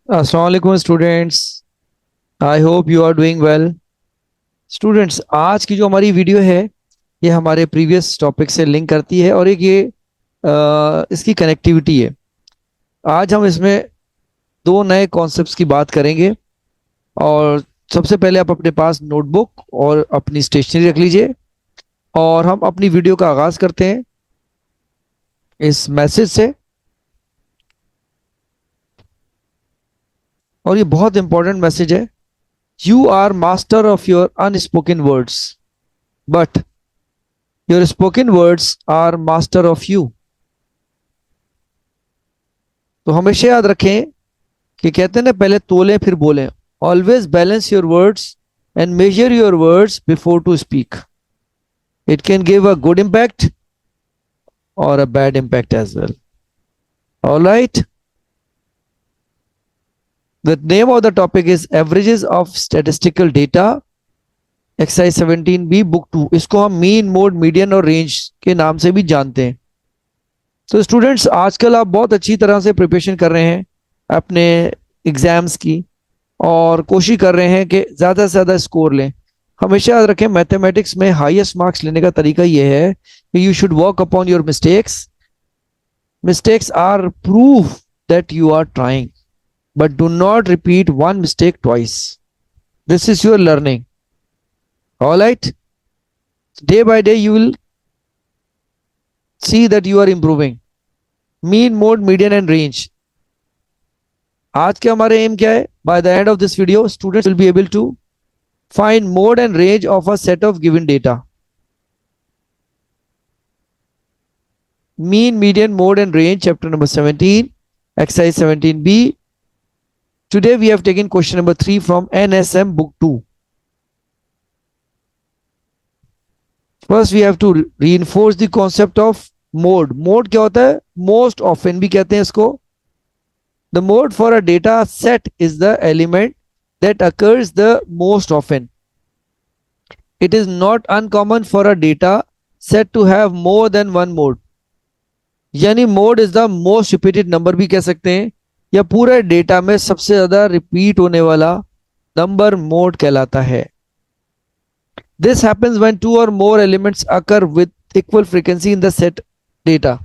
अस्सलाम वालेकुम students. I hope you are doing well. Students, आज की जो हमारी वीडियो है ये हमारे प्रीवियस टॉपिक से लिंक करती है और एक ये इसकी कनेक्टिविटी है। आज हम इसमें दो नए कॉन्सेप्ट्स की बात करेंगे। और सबसे पहले आप अपने पास नोटबुक और अपनी स्टेशनरी रख लीजिए और हम अपनी वीडियो का आगाज़ करते हैं इस मैसेज से। और ये बहुत इंपॉर्टेंट मैसेज है। You are master of your unspoken words, but your spoken words are master of you. तो हमेशा याद रखें कि कहते हैं ना, पहले तोलें फिर बोलें। Always balance your words and measure your words before to speak. It can give a good impact और a bad impact as well. Alright, the name of the topic is averages of statistical data, exercise 17B book 2। इसको हम mean, mode, median और range के नाम से भी जानते हैं। तो स्टूडेंट्स, आजकल आप बहुत अच्छी तरह से प्रिपरेशन कर रहे हैं अपने एग्जाम्स की और कोशिश कर रहे हैं कि ज़्यादा से ज़्यादा स्कोर लें। हमेशा याद रखें, मैथमेटिक्स में हाईएस्ट मार्क्स लेने का तरीका यह है कि you should work upon your mistakes. Mistakes are proof that you are trying, but do not repeat one mistake twice. This is your learning. Alright, day by day you will see that you are improving. Mean, mode, median and range. आज के हमारे aim क्या है? By the end of this video students will be able to find mode and range of a set of given data. Mean, median, mode and range, chapter number 17, exercise 17B. Today we have taken question number 3 from NSM book 2. First we have to reinforce the concept of mode. Mode क्या होता है? Most often भी कहते हैं इसको। The mode for a data set is the element that occurs the most often. It is not uncommon for a data set to have more than one mode. यानी mode is the most repeated number भी कह सकते हैं, या पूरे data में सबसे ज्यादा रिपीट होने वाला नंबर मोड कहलाता है। दिस हैपेंस व्हेन टू और more elements occur with equal frequency in the set data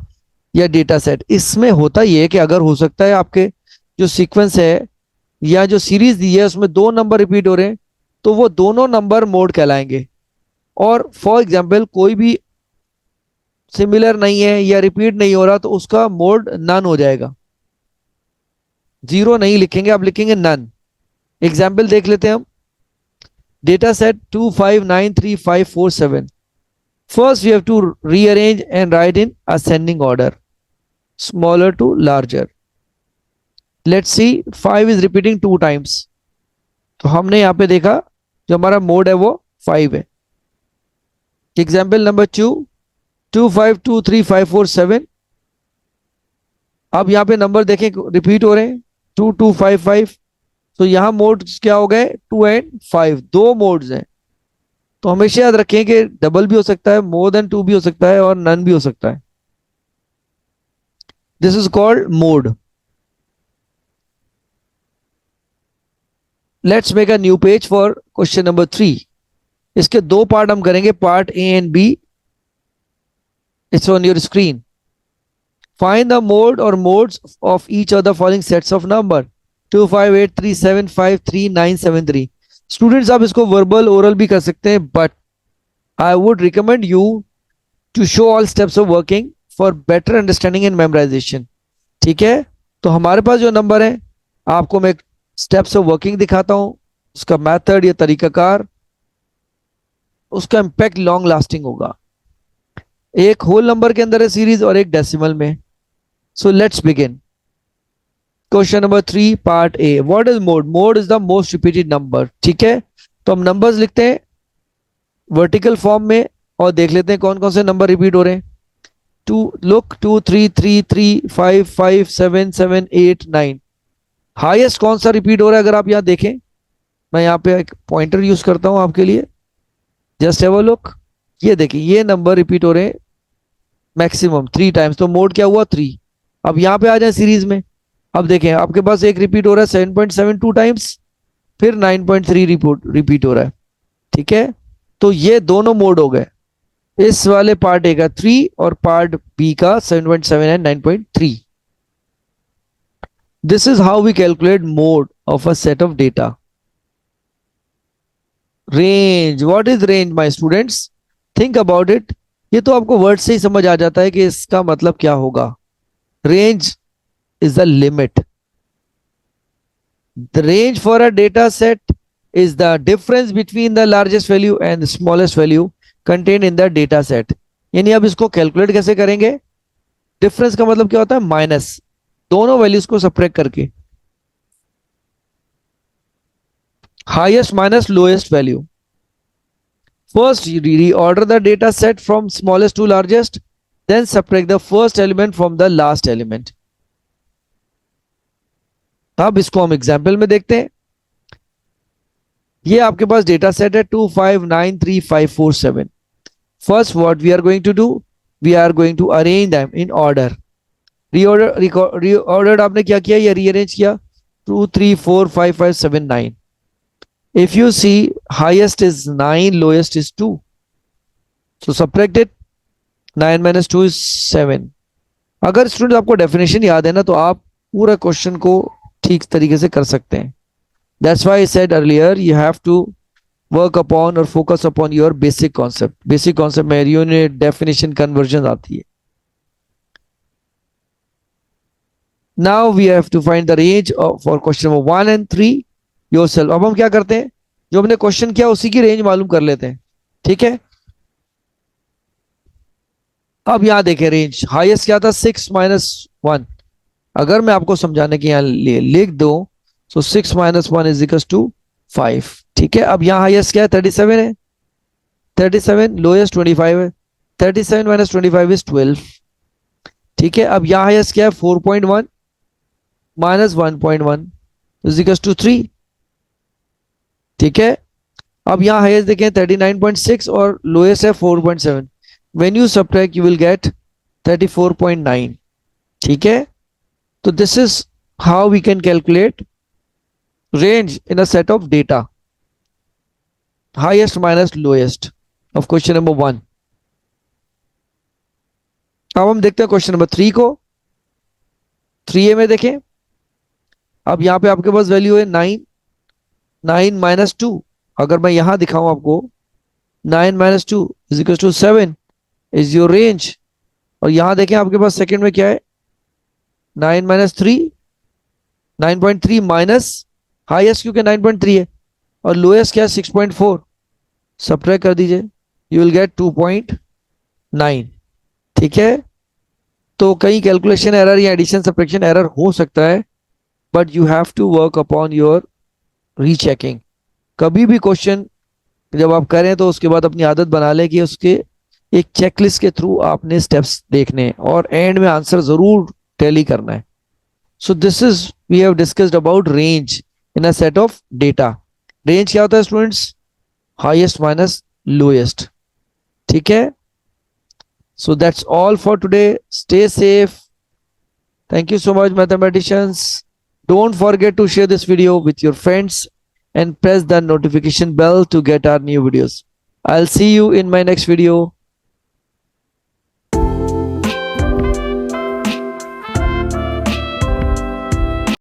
या डेटा सेट। इसमें होता यह है कि अगर हो सकता है आपके जो सीक्वेंस है या जो सीरीज दी है उसमें दो नंबर रिपीट हो रहे हैं, तो वो दोनों नंबर मोड कहलाएंगे। और फॉर एग्जाम्पल कोई भी सिमिलर नहीं है या रिपीट नहीं हो रहा तो उसका मोड नन हो जाएगा। जीरो नहीं लिखेंगे, आप लिखेंगे नन। एग्जाम्पल देख लेते हैं हम। Data set 2593547। First we have to rearrange and write in ascending order, smaller to larger. Let's see, 5 is repeating 2 times, तो हमने यहां पे देखा जो हमारा मोड है वो 5 है। Example number 2523547। अब यहाँ पे नंबर देखें रिपीट हो रहे हैं, 2255। तो यहाँ मोड क्या हो गए? 2 एंड 5, दो मोड्स हैं। तो हमेशा याद रखें कि डबल भी हो सकता है, मोर देन 2 भी हो सकता है और नन भी हो सकता है। This is called mode. Let's make a new page for question number 3। इसके दो पार्ट हम करेंगे, part A and B. It's on your screen. Find the mode or modes of each of the following sets of number 25837533973। Students, आप इसको verbal oral भी कर सकते हैं, but I would recommend you to show all steps of working for better understanding and memorisation. ठीक है, तो हमारे पास जो नंबर है, आपको मैं स्टेप्स ऑफ वर्किंग दिखाता हूं, उसका मेथड या तरीकाकार, उसका इंपैक्ट लॉन्ग लास्टिंग होगा। एक होल नंबर के अंदर है सीरीज और एक डेसिमल में। So let's begin. Question number 3, part A. What is mode? Mode is the most repeated number. ठीक है, तो हम नंबर्स लिखते हैं वर्टिकल फॉर्म में और देख लेते हैं कौन कौन से नंबर रिपीट हो रहे हैं। 2 3 3 3 5 5 7 7 8 9। हाईएस्ट कौन सा रिपीट हो रहा है अगर आप यहाँ देखें? मैं यहाँ पे एक पॉइंटर यूज करता हूँ आपके लिए, जस्ट हैव अ लुक। ये देखिए, ये नंबर रिपीट हो रहे हैं मैक्सिमम 3 टाइम्स, तो मोड क्या हुआ? 3। अब यहाँ पे आ जाए सीरीज में, अब देखें आपके पास एक रिपीट हो रहा है 7.72 टाइम्स, फिर 9.3 रिपीट हो रहा है, ठीक है। तो ये दोनों मोड हो गए, इस वाले पार्ट ए का 3 और पार्ट बी का 7.7 and 9.3। This is how we calculate mode of a set of data. Range, what is range my students? Think about it. ये तो आपको वर्ड से ही समझ आ जाता है कि इसका मतलब क्या होगा। Range is the limit. The range for a data set is the difference between the largest value and the smallest value contained in the data set. यानी अब इसको कैलकुलेट कैसे करेंगे? डिफरेंस का मतलब क्या होता है? माइनस, दोनों वैल्यूज को सब्ट्रैक्ट करके, highest minus lowest value. First, you reorder the data set from smallest to largest, then subtract the first element from the last element. अब इसको हम एग्जाम्पल में देखते हैं। ये आपके पास डेटा सेट है 2593547। First what we are going to do, we are going to arrange them in order. Reorder आपने क्या किया, ये रीअरेंज किया 2 3 4 5 5 7 9। If you see highest is 9, lowest is 2, so subtract it, 9 minus 2 is 7। अगर student आपको definition याद है ना, तो आप पूरा क्वेश्चन को ठीक तरीके से कर सकते हैं। That's why I said earlier you have to work upon or focus upon your basic concept. Basic concept में unit definition conversion आती है। Now we have to find the range for question number 1 and 3 yourself. अब हम क्या करते हैं, जो हमने क्वेश्चन किया उसी की रेंज मालूम कर लेते हैं, ठीक है। अब यहां देखें रेंज, हाईएस्ट क्या था 6 माइनस 1। अगर मैं आपको समझाने के यहाँ लिख दूं, सो 6 माइनस 1 इज इक्वल टू 5, ठीक है। अब यहाँ हाईएस्ट क्या है 37 है, 37, लोएस्ट 25 है, 37 माइनस 25 इज 12, ठीक है। अब यहाँ हाईएस्ट क्या है 4.1 माइनस 1.1 इज इक्वल टू 3, ठीक है। अब यहाँ हाईएस्ट देखें 39.6 और लोएस्ट है 4.7। When you subtract you will get 34.9, ठीक है। तो this is how we can calculate range in a set of data, highest minus lowest of question number 1। अब हम देखते हैं क्वेश्चन नंबर 3 को। 3A में देखें, अब यहां पे आपके पास वैल्यू है 9, 9 माइनस 2। अगर मैं यहां दिखाऊं आपको 9 minus 2 is equal to 7 is your range. और यहां देखें आपके पास सेकंड में क्या है 9 माइनस 3, 9.3 माइनस हाईएस्ट क्योंकि 9.3 है, और लोएस्ट क्या है 6.4, सब्ट्रैक्ट कर दीजिए, यू विल गेट 2.9, ठीक है। तो कहीं कैलकुलेशन एरर या एडिशन सब्ट्रैक्शन एरर हो सकता है, but you have to work upon your rechecking. कभी भी क्वेश्चन जब आप करें तो उसके बाद अपनी आदत बना लें कि उसके एक चेकलिस्ट के थ्रू आपने स्टेप्स देखने हैं और एंड में आंसर जरूर टैली करना है। So this is we have discussed about range in a set of data. Range क्या होता है स्टूडेंट्स? हाईएस्ट माइनस लोएस्ट, ठीक है। So that's all for today, stay safe, thank you so much mathematicians. Don't forget to share this video with your friends and press the notification bell to get our new videos. I'll see you in my next video.